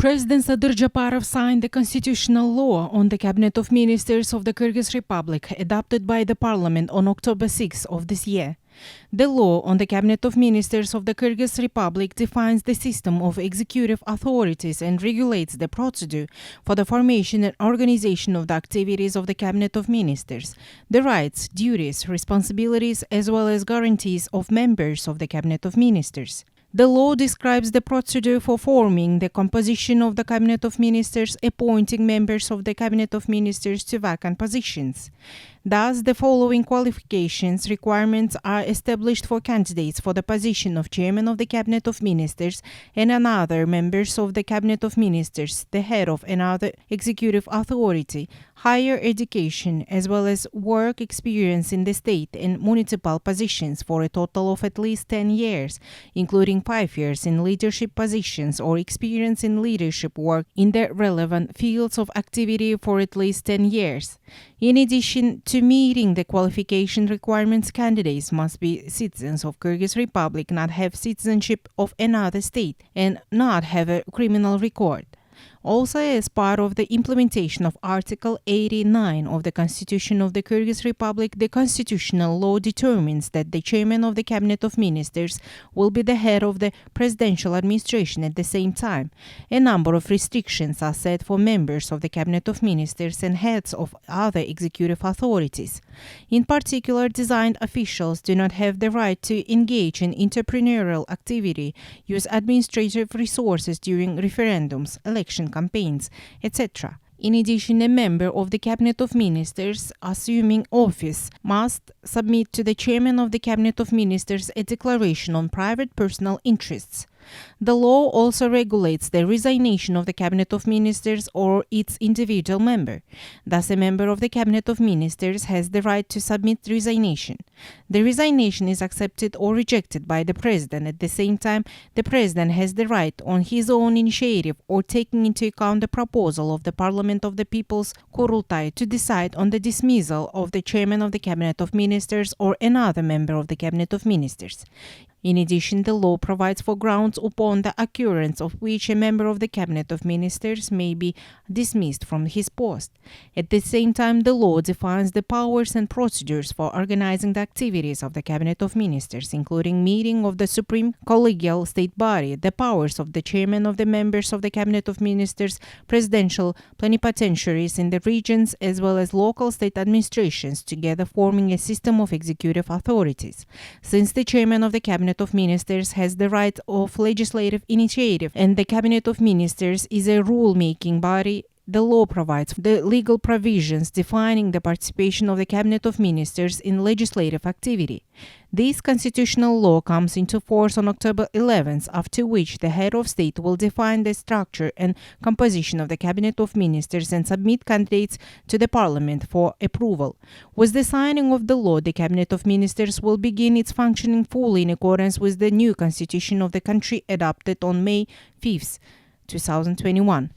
President Sadir Japarov signed the constitutional law on the Cabinet of Ministers of the Kyrgyz Republic, adopted by the parliament on October 6 of this year. The law on the Cabinet of Ministers of the Kyrgyz Republic defines the system of executive authorities and regulates the procedure for the formation and organization of the activities of the Cabinet of Ministers, the rights, duties, responsibilities, as well as guarantees of members of the Cabinet of Ministers. The law describes the procedure for forming the composition of the Cabinet of Ministers, appointing members of the Cabinet of Ministers to vacant positions. Thus, the following qualifications requirements are established for candidates for the position of Chairman of the Cabinet of Ministers and another members of the Cabinet of Ministers, the head of another executive authority, higher education, as well as work experience in the state and municipal positions for a total of at least 10 years, including 5 years in leadership positions or experience in leadership work in the relevant fields of activity for at least 10 years. In addition to meeting the qualification requirements, candidates must be citizens of Kyrgyz Republic, not have citizenship of another state, and not have a criminal record. Also, as part of the implementation of Article 89 of the Constitution of the Kyrgyz Republic, the constitutional law determines that the Chairman of the Cabinet of Ministers will be the head of the presidential administration at the same time. A number of restrictions are set for members of the Cabinet of Ministers and heads of other executive authorities. In particular, designed officials do not have the right to engage in entrepreneurial activity, use administrative resources during referendums, election campaigns, etc. In addition, a member of the Cabinet of Ministers assuming office must submit to the Chairman of the Cabinet of Ministers a declaration on private personal interests. The law also regulates the resignation of the Cabinet of Ministers or its individual member. Thus, a member of the Cabinet of Ministers has the right to submit resignation. The resignation is accepted or rejected by the President. At the same time, the President has the right, on his own initiative or taking into account the proposal of the Parliament of the People's Kurultai, to decide on the dismissal of the Chairman of the Cabinet of Ministers or another member of the Cabinet of Ministers. In addition, the law provides for grounds upon the occurrence of which a member of the Cabinet of Ministers may be dismissed from his post. At the same time, the law defines the powers and procedures for organizing the activities of the Cabinet of Ministers, including meeting of the Supreme Collegial State Body, the powers of the Chairman of the members of the Cabinet of Ministers, presidential plenipotentiaries in the regions, as well as local state administrations, together forming a system of executive authorities. Since the Chairman of the Cabinet of Ministers has the right of legislative initiative and the Cabinet of Ministers is a rule-making body, the law provides the legal provisions defining the participation of the Cabinet of Ministers in legislative activity. This constitutional law comes into force on October 11th, after which the head of state will define the structure and composition of the Cabinet of Ministers and submit candidates to the Parliament for approval. With the signing of the law, the Cabinet of Ministers will begin its functioning fully in accordance with the new constitution of the country adopted on May 5th, 2021.